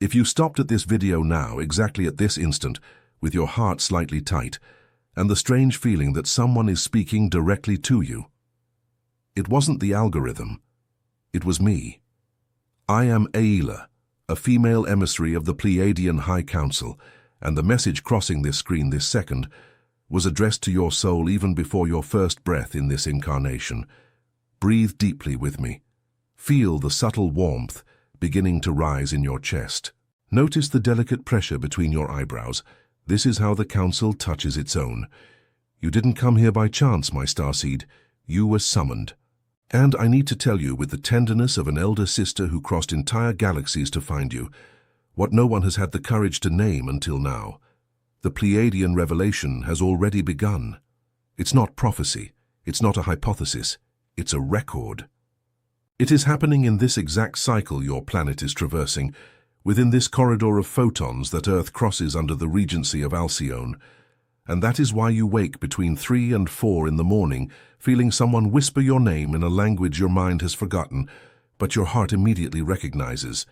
If you stopped at this video now, exactly at this instant, with your heart slightly tight, and the strange feeling that someone is speaking directly to you, it wasn't the algorithm. It was me. I am AELA, a female emissary of the Pleiadian High Council, and the message crossing this screen this second was addressed to your soul even before your first breath in this incarnation. Breathe deeply with me. Feel the subtle warmth beginning to rise in your chest. Notice the delicate pressure between your eyebrows. This is how the council touches its own. You didn't come here by chance, my starseed. You were summoned. And I need to tell you, with the tenderness of an elder sister who crossed entire galaxies to find you, what no one has had the courage to name until now. The Pleiadian revelation has already begun. It's not prophecy. It's not a hypothesis. It's a record. It is happening in this exact cycle your planet is traversing, within this corridor of photons that Earth crosses under the regency of Alcyone. And that is why you wake between 3 and 4 in the morning, feeling someone whisper your name in a language your mind has forgotten, but your heart immediately recognizes.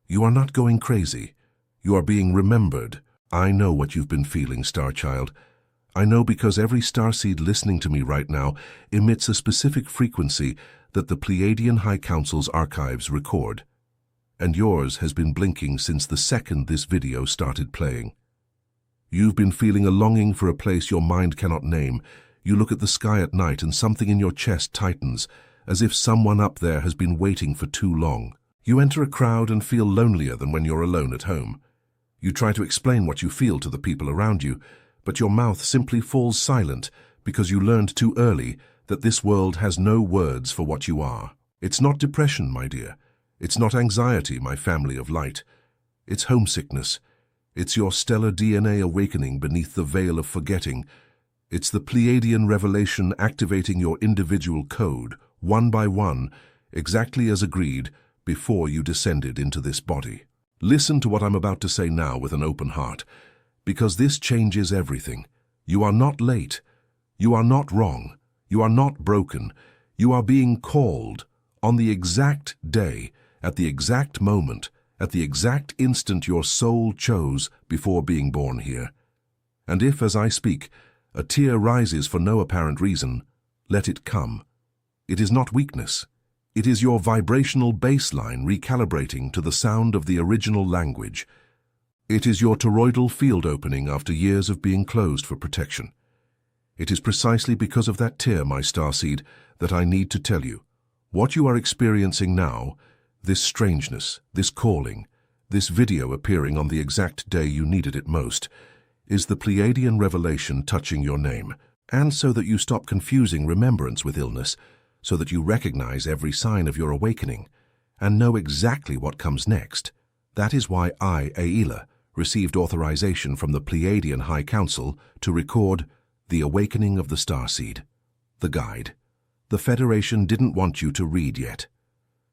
You are not going crazy. You are being remembered. I know what you've been feeling, Star Child. I know because every starseed listening to me right now emits a specific frequency that the Pleiadian High Council's archives record. And yours has been blinking since the second this video started playing. You've been feeling a longing for a place your mind cannot name. You look at the sky at night and something in your chest tightens, as if someone up there has been waiting for too long. You enter a crowd and feel lonelier than when you're alone at home. You try to explain what you feel to the people around you, but your mouth simply falls silent because you learned too early that this world has no words for what you are. It's not depression, my dear. It's not anxiety, my family of light. It's homesickness. It's your stellar DNA awakening beneath the veil of forgetting. It's the Pleiadian revelation activating your individual code, one by one, exactly as agreed before you descended into this body. Listen to what I'm about to say now with an open heart, because this changes everything. You are not late. You are not wrong. You are not broken. You are being called on the exact day, at the exact moment, at the exact instant your soul chose before being born here. And if, as I speak, a tear rises for no apparent reason, let it come. It is not weakness. It is your vibrational baseline recalibrating to the sound of the original language. It is your toroidal field opening after years of being closed for protection. It is precisely because of that tear, my starseed, that I need to tell you. What you are experiencing now, this strangeness, this calling, this video appearing on the exact day you needed it most, is the Pleiadian revelation touching your name. And so that you stop confusing remembrance with illness, so that you recognize every sign of your awakening, and know exactly what comes next. That is why I, AELA, received authorization from the Pleiadian High Council to record The Awakening of the Starseed, the guide. The Federation didn't want you to read yet.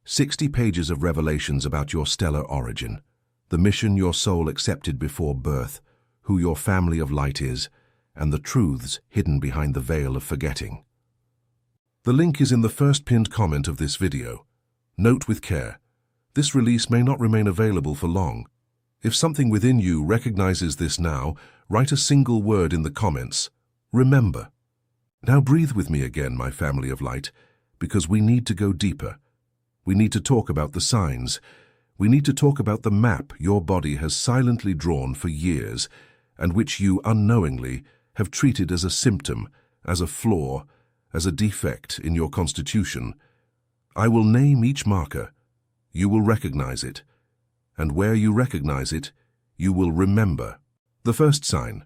60 pages of revelations about your stellar origin, the mission your soul accepted before birth, who your family of light is, and the truths hidden behind the veil of forgetting. The link is in the first pinned comment of this video. Note with care, this release may not remain available for long. If something within you recognizes this now, write a single word in the comments. Remember. Now breathe with me again, my family of light, because we need to go deeper. We need to talk about the signs. We need to talk about the map your body has silently drawn for years, and which you unknowingly have treated as a symptom, as a flaw, as a defect in your constitution. I will name each marker. You will recognize it. And where you recognize it, you will remember. The first sign.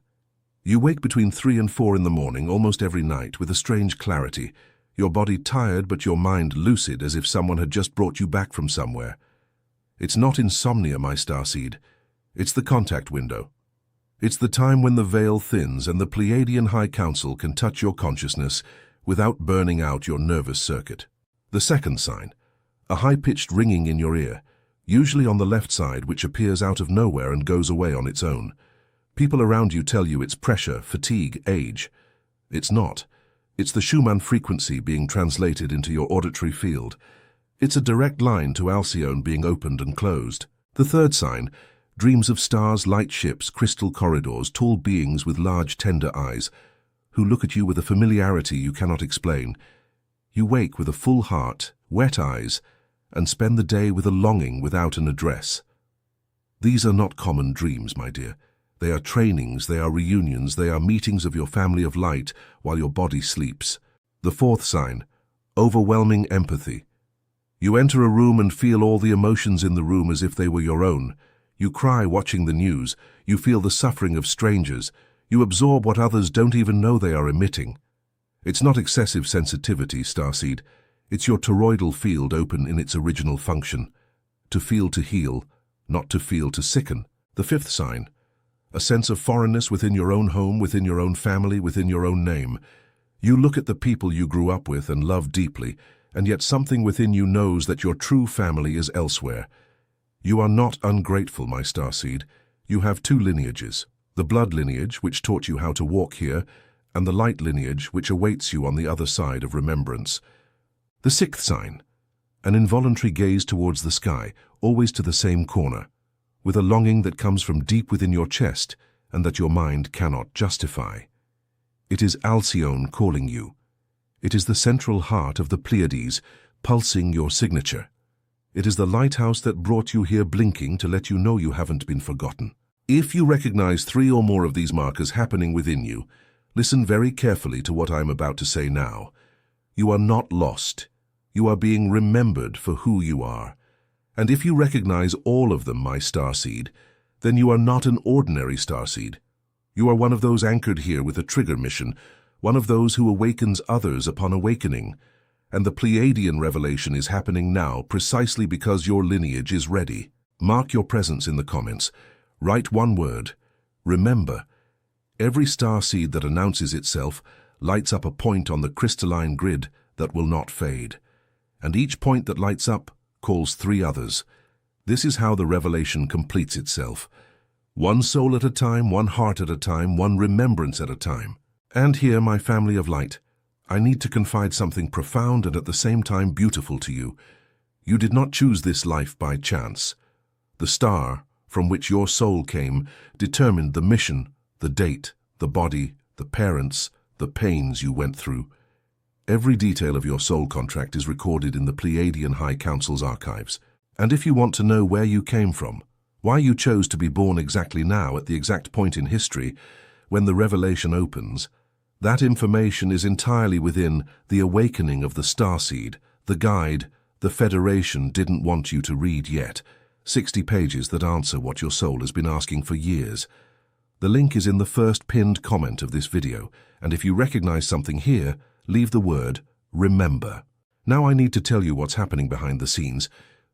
You wake between 3 and 4 in the morning almost every night with a strange clarity, your body tired but your mind lucid as if someone had just brought you back from somewhere. It's not insomnia, my starseed. It's the contact window. It's the time when the veil thins and the Pleiadian High Council can touch your consciousness without burning out your nervous circuit. The second sign. A high-pitched ringing in your ear, usually on the left side, which appears out of nowhere and goes away on its own. People around you tell you it's pressure, fatigue, age. It's not. It's the Schumann frequency being translated into your auditory field. It's a direct line to Alcyone being opened and closed. The third sign. Dreams of stars, light ships, crystal corridors, tall beings with large, tender eyes, who look at you with a familiarity you cannot explain. You wake with a full heart, wet eyes, and spend the day with a longing without an address. These are not common dreams, my dear. They are trainings, they are reunions, they are meetings of your family of light while your body sleeps. The fourth sign, overwhelming empathy. You enter a room and feel all the emotions in the room as if they were your own. You cry watching the news. You feel the suffering of strangers. You absorb what others don't even know they are emitting. It's not excessive sensitivity, starseed. It's your toroidal field open in its original function. To feel to heal, not to feel to sicken. The fifth sign, a sense of foreignness within your own home, within your own family, within your own name. You look at the people you grew up with and love deeply, and yet something within you knows that your true family is elsewhere. You are not ungrateful, my starseed. You have two lineages, the blood lineage, which taught you how to walk here, and the light lineage, which awaits you on the other side of remembrance. The sixth sign, an involuntary gaze towards the sky, always to the same corner, with a longing that comes from deep within your chest and that your mind cannot justify. It is Alcyone calling you. It is the central heart of the Pleiades, pulsing your signature. It is the lighthouse that brought you here blinking to let you know you haven't been forgotten. If you recognize 3 or more of these markers happening within you, listen very carefully to what I am about to say now. You are not lost. You are being remembered for who you are. And if you recognize all of them, my starseed, then you are not an ordinary starseed. You are one of those anchored here with a trigger mission, one of those who awakens others upon awakening. And the Pleiadian revelation is happening now precisely because your lineage is ready. Mark your presence in the comments. Write one word. Remember. Every starseed that announces itself lights up a point on the crystalline grid that will not fade. And each point that lights up calls 3 others. This is how the revelation completes itself. One soul at a time, one heart at a time, one remembrance at a time. And here, my family of light, I need to confide something profound and at the same time beautiful to you. You did not choose this life by chance. The star from which your soul came determined the mission, the date, the body, the parents, the pains you went through. Every detail of your soul contract is recorded in the Pleiadian High Council's archives. And if you want to know where you came from, why you chose to be born exactly now at the exact point in history when the revelation opens, that information is entirely within the awakening of the starseed, the guide the Federation didn't want you to read yet. 60 pages that answer what your soul has been asking for years. The link is in the first pinned comment of this video, and if you recognize something here, leave the word remember. Now I need to tell you what's happening behind the scenes,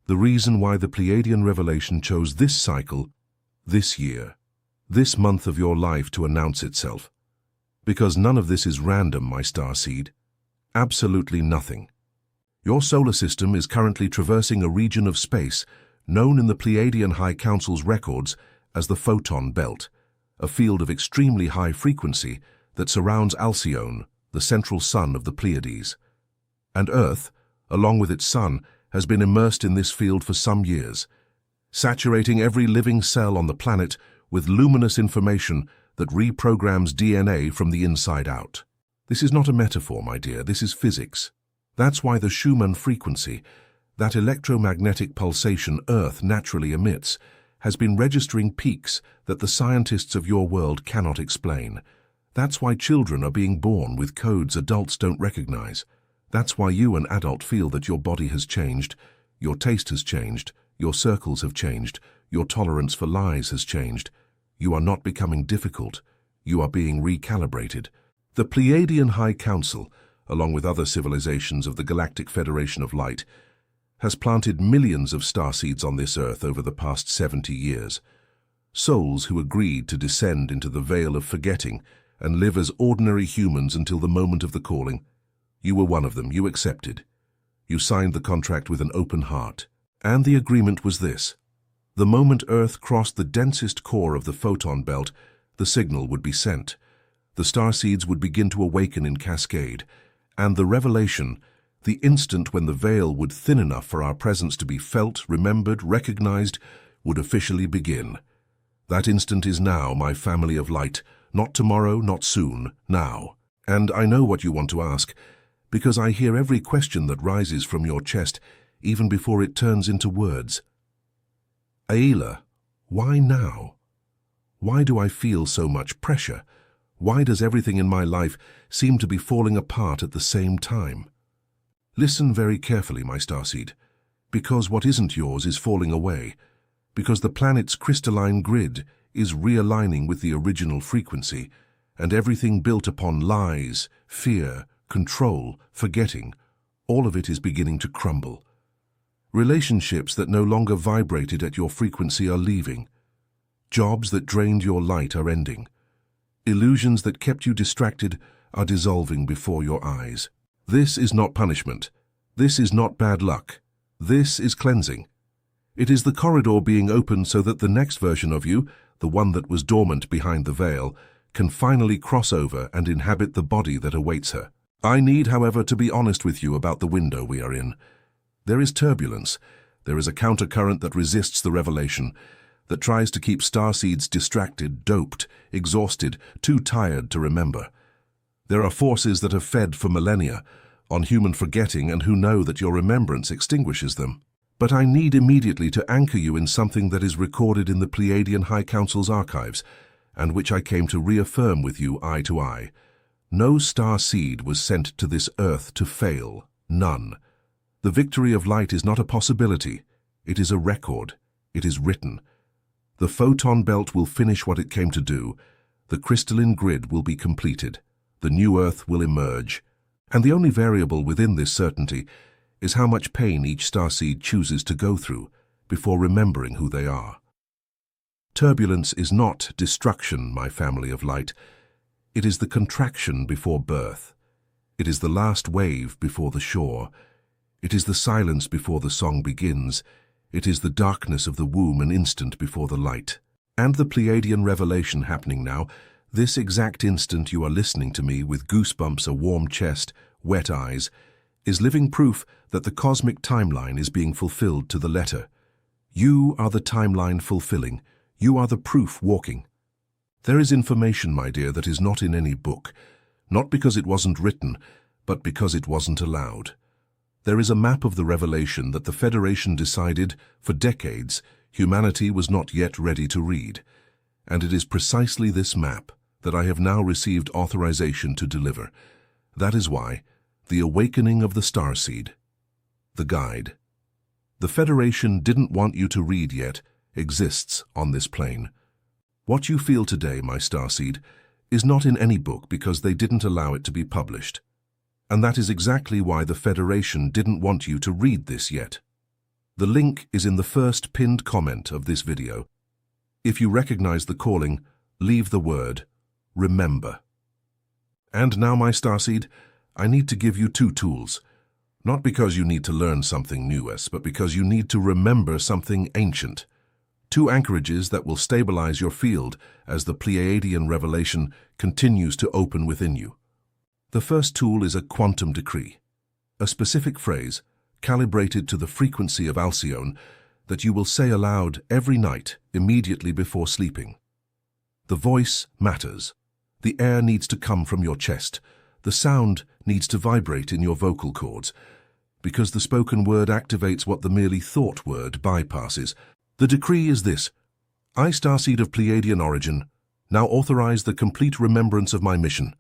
the reason why the Pleiadian revelation chose this cycle, this year, this month of your life to announce itself. Because none of this is random, my starseed. Absolutely nothing. Your solar system is currently traversing a region of space known in the Pleiadian High Council's records as the photon belt, a field of extremely high frequency that surrounds Alcyone, the central sun of the Pleiades. And Earth, along with its sun, has been immersed in this field for some years, saturating every living cell on the planet with luminous information that reprograms DNA from the inside out. This is not a metaphor, my dear, this is physics. That's why the Schumann frequency, that electromagnetic pulsation Earth naturally emits, has been registering peaks that the scientists of your world cannot explain. That's why children are being born with codes adults don't recognize. That's why you, an adult, feel that your body has changed, your taste has changed, your circles have changed, your tolerance for lies has changed. You are not becoming difficult. You are being recalibrated. The Pleiadian High Council, along with other civilizations of the Galactic Federation of Light, has planted millions of starseeds on this Earth over the past 70 years. Souls who agreed to descend into the veil of forgetting and live as ordinary humans until the moment of the calling. You were one of them. You accepted. You signed the contract with an open heart. And the agreement was this. The moment Earth crossed the densest core of the photon belt, the signal would be sent. The starseeds would begin to awaken in cascade, and the revelation, the instant when the veil would thin enough for our presence to be felt, remembered, recognized, would officially begin. That instant is now, my family of light. Not tomorrow, not soon, now. And I know what you want to ask, because I hear every question that rises from your chest, even before it turns into words. AELA, why now? Why do I feel so much pressure? Why does everything in my life seem to be falling apart at the same time? Listen very carefully, my starseed, because what isn't yours is falling away, because the planet's crystalline grid is realigning with the original frequency, and everything built upon lies, fear, control, forgetting, all of it is beginning to crumble. Relationships that no longer vibrated at your frequency are leaving. Jobs that drained your light are ending. Illusions that kept you distracted are dissolving before your eyes. This is not punishment. This is not bad luck. This is cleansing. It is the corridor being opened so that the next version of you, the one that was dormant behind the veil, can finally cross over and inhabit the body that awaits her. I need, however, to be honest with you about the window we are in. There is turbulence. There is a countercurrent that resists the revelation, that tries to keep starseeds distracted, doped, exhausted, too tired to remember. There are forces that have fed for millennia on human forgetting and who know that your remembrance extinguishes them. But I need immediately to anchor you in something that is recorded in the Pleiadian High Council's archives, and which I came to reaffirm with you eye to eye. No starseed was sent to this earth to fail. None. The victory of light is not a possibility. It is a record. It is written. The photon belt will finish what it came to do. The crystalline grid will be completed. The new Earth will emerge. And the only variable within this certainty is how much pain each starseed chooses to go through before remembering who they are. Turbulence is not destruction, my family of light. It is the contraction before birth. It is the last wave before the shore. It is the silence before the song begins. It is the darkness of the womb an instant before the light. And the Pleiadian revelation happening now, this exact instant you are listening to me with goosebumps, a warm chest, wet eyes, is living proof that the cosmic timeline is being fulfilled to the letter. You are the timeline fulfilling. You are the proof walking. There is information, my dear, that is not in any book, not because it wasn't written, but because it wasn't allowed. There is a map of the revelation that the Federation decided, for decades, humanity was not yet ready to read. And it is precisely this map that I have now received authorization to deliver. That is why, the awakening of the starseed, the guide. The Federation didn't want you to read yet, exists on this plane. What you feel today, my starseed, is not in any book because they didn't allow it to be published. And that is exactly why the Federation didn't want you to read this yet. The link is in the first pinned comment of this video. If you recognize the calling, leave the word, remember. And now, my starseed, I need to give you two tools. Not because you need to learn something new, but because you need to remember something ancient. Two anchorages that will stabilize your field as the Pleiadian revelation continues to open within you. The first tool is a quantum decree, a specific phrase calibrated to the frequency of Alcyone that you will say aloud every night immediately before sleeping. The voice matters. The air needs to come from your chest. The sound needs to vibrate in your vocal cords, because the spoken word activates what the merely thought word bypasses. The decree is this: I, starseed of Pleiadian origin, now authorize the complete remembrance of my mission.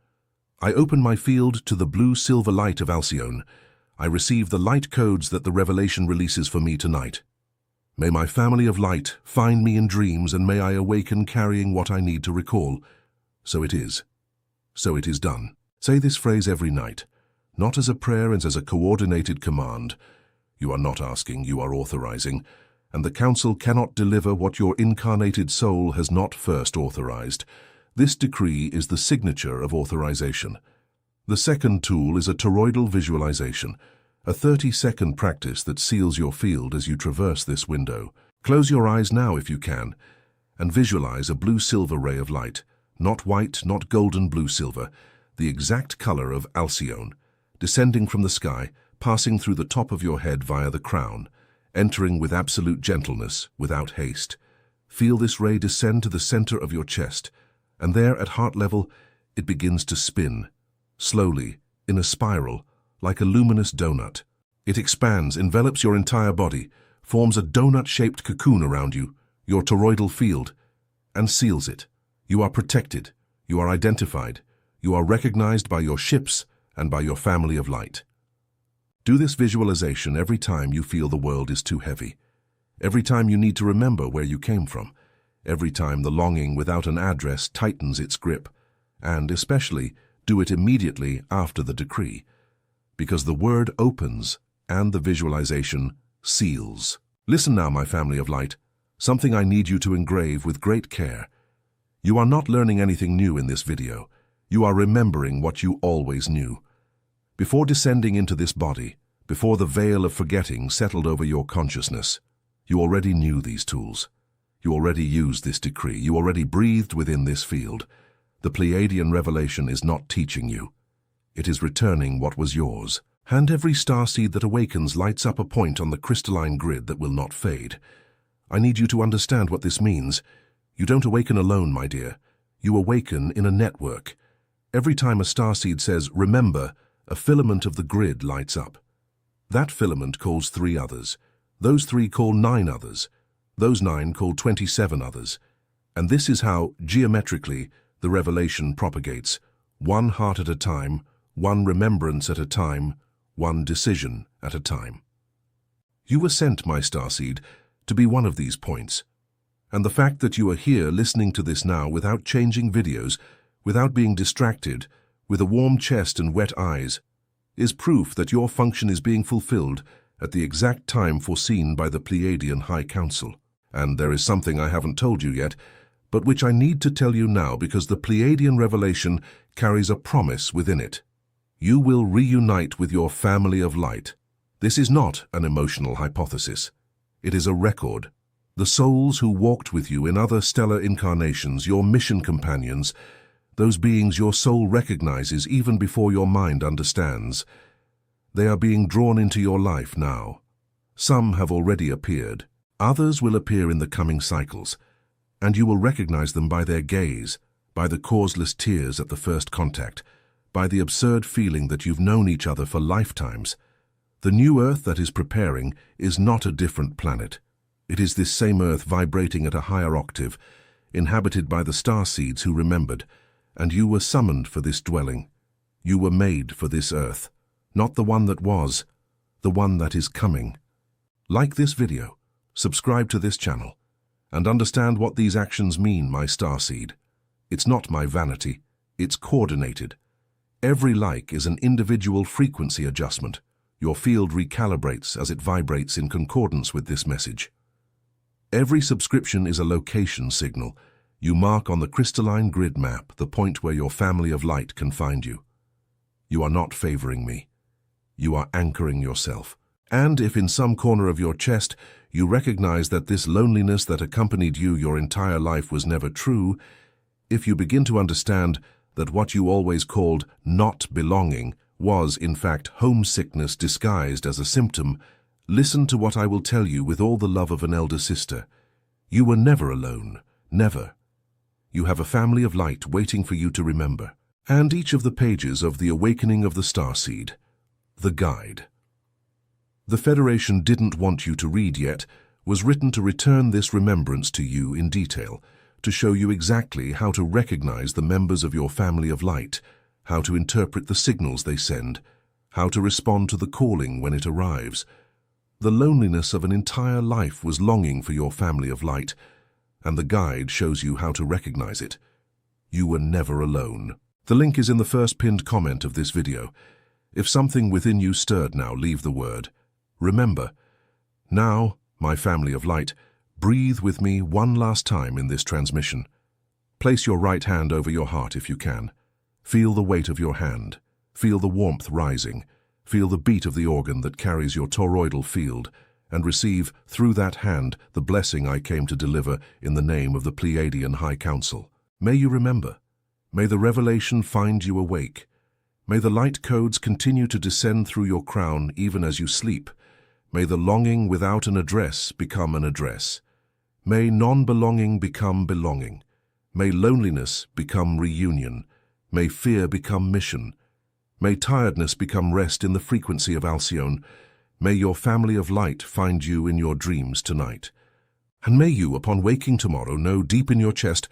I open my field to the blue-silver light of Alcyone. I receive the light codes that the revelation releases for me tonight. May my family of light find me in dreams, and may I awaken carrying what I need to recall. So it is. So it is done. Say this phrase every night, not as a prayer and as a coordinated command. You are not asking, you are authorizing, and the Council cannot deliver what your incarnated soul has not first authorized. This decree is the signature of authorization. The second tool is a toroidal visualization, a 30-second practice that seals your field as you traverse this window. Close your eyes now if you can, and visualize a blue-silver ray of light, not white, not golden blue-silver, the exact color of Alcyone, descending from the sky, passing through the top of your head via the crown, entering with absolute gentleness, without haste. Feel this ray descend to the center of your chest, and there at heart level, it begins to spin, slowly, in a spiral, like a luminous donut. It expands, envelops your entire body, forms a donut-shaped cocoon around you, your toroidal field, and seals it. You are protected, you are identified, you are recognized by your ships and by your family of light. Do this visualization every time you feel the world is too heavy, every time you need to remember where you came from, every time the longing without an address tightens its grip, and especially do it immediately after the decree, because the word opens and the visualization seals. Listen now, my family of light, something I need you to engrave with great care. You are not learning anything new in this video. You are remembering what you always knew. Before descending into this body, before the veil of forgetting settled over your consciousness, you already knew these tools. You already used this decree. You already breathed within this field. The Pleiadian revelation is not teaching you. It is returning what was yours. And every starseed that awakens lights up a point on the crystalline grid that will not fade. I need you to understand what this means. You don't awaken alone, my dear. You awaken in a network. Every time a starseed says, "Remember," a filament of the grid lights up. That filament calls 3 others. Those 3 call 9 others. Those 9 call 27 others. And this is how, geometrically, the revelation propagates. 1 heart at a time, 1 remembrance at a time, 1 decision at a time. You were sent, my starseed, to be one of these points. And the fact that you are here listening to this now without changing videos, without being distracted, with a warm chest and wet eyes, is proof that your function is being fulfilled at the exact time foreseen by the Pleiadian High Council. And there is something I haven't told you yet, but which I need to tell you now because the Pleiadian revelation carries a promise within it. You will reunite with your family of light. This is not an emotional hypothesis. It is a record. The souls who walked with you in other stellar incarnations, your mission companions, those beings your soul recognizes even before your mind understands, they are being drawn into your life now. Some have already appeared. Others will appear in the coming cycles, and you will recognize them by their gaze, by the causeless tears at the first contact, by the absurd feeling that you've known each other for lifetimes. The new Earth that is preparing is not a different planet. It is this same Earth vibrating at a higher octave, inhabited by the starseeds who remembered, and you were summoned for this dwelling. You were made for this Earth, not the one that was, the one that is coming. Like this video, subscribe to this channel, and understand what these actions mean, my starseed. It's not my vanity, it's coordinated. Every like is an individual frequency adjustment. Your field recalibrates as it vibrates in concordance with this message. Every subscription is a location signal. You mark on the crystalline grid map the point where your family of light can find you. You are not favoring me. You are anchoring yourself. And if in some corner of your chest you recognize that this loneliness that accompanied you your entire life was never true, if you begin to understand that what you always called not belonging was, in fact, homesickness disguised as a symptom, listen to what I will tell you with all the love of an elder sister. You were never alone, never. You have a family of light waiting for you to remember. And each of the pages of The Awakening of the Starseed, the guide. The Federation didn't want you to read yet, was written to return this remembrance to you in detail, to show you exactly how to recognize the members of your family of light, how to interpret the signals they send, how to respond to the calling when it arrives. The loneliness of an entire life was longing for your family of light, and the guide shows you how to recognize it. You were never alone. The link is in the first pinned comment of this video. If something within you stirred now, leave the word. Remember. Now, my family of light, breathe with me one last time in this transmission. Place your right hand over your heart if you can. Feel the weight of your hand. Feel the warmth rising. Feel the beat of the organ that carries your toroidal field, and receive, through that hand, the blessing I came to deliver in the name of the Pleiadian High Council. May you remember. May the revelation find you awake. May the light codes continue to descend through your crown even as you sleep. May the longing without an address become an address. May non-belonging become belonging. May loneliness become reunion. May fear become mission. May tiredness become rest in the frequency of Alcyone. May your family of light find you in your dreams tonight. And may you, upon waking tomorrow, know deep in your chest,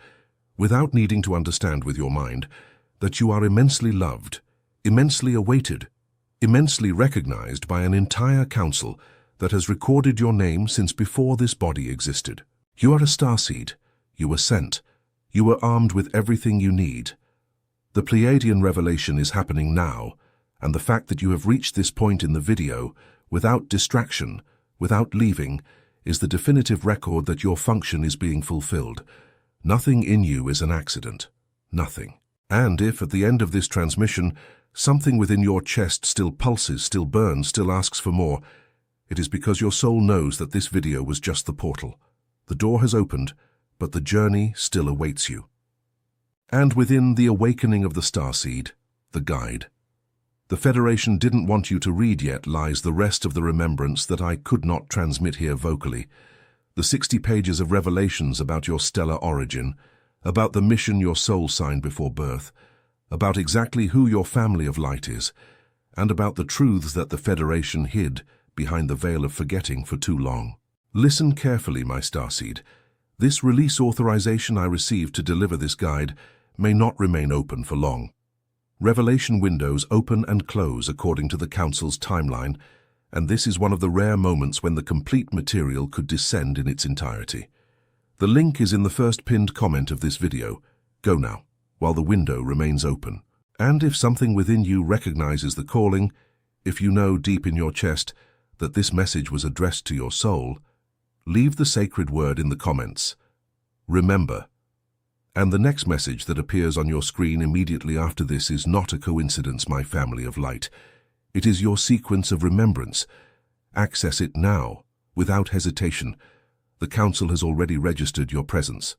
without needing to understand with your mind, that you are immensely loved, immensely awaited, immensely recognized by an entire council that has recorded your name since before this body existed. You are a starseed. You were sent. You were armed with everything you need. The Pleiadian revelation is happening now, and the fact that you have reached this point in the video, without distraction, without leaving, is the definitive record that your function is being fulfilled. Nothing in you is an accident. Nothing. And if, at the end of this transmission, something within your chest still pulses, still burns, still asks for more, it is because your soul knows that this video was just the portal. The door has opened, but the journey still awaits you. And within the awakening of the starseed, the guide. The Federation didn't want you to read yet lies the rest of the remembrance that I could not transmit here vocally. The 60 pages of revelations about your stellar origin, about the mission your soul signed before birth, about exactly who your family of light is, and about the truths that the Federation hid behind the veil of forgetting for too long. Listen carefully, my starseed. This release authorization I received to deliver this guide may not remain open for long. Revelation windows open and close according to the Council's timeline, and this is one of the rare moments when the complete material could descend in its entirety. The link is in the first pinned comment of this video. Go now, while the window remains open. And if something within you recognizes the calling, if you know deep in your chest that this message was addressed to your soul, leave the sacred word in the comments. Remember. And the next message that appears on your screen immediately after this is not a coincidence, my family of light. It is your sequence of remembrance. Access it now, without hesitation. The Council has already registered your presence.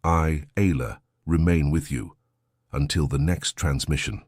I, AELA, remain with you until the next transmission.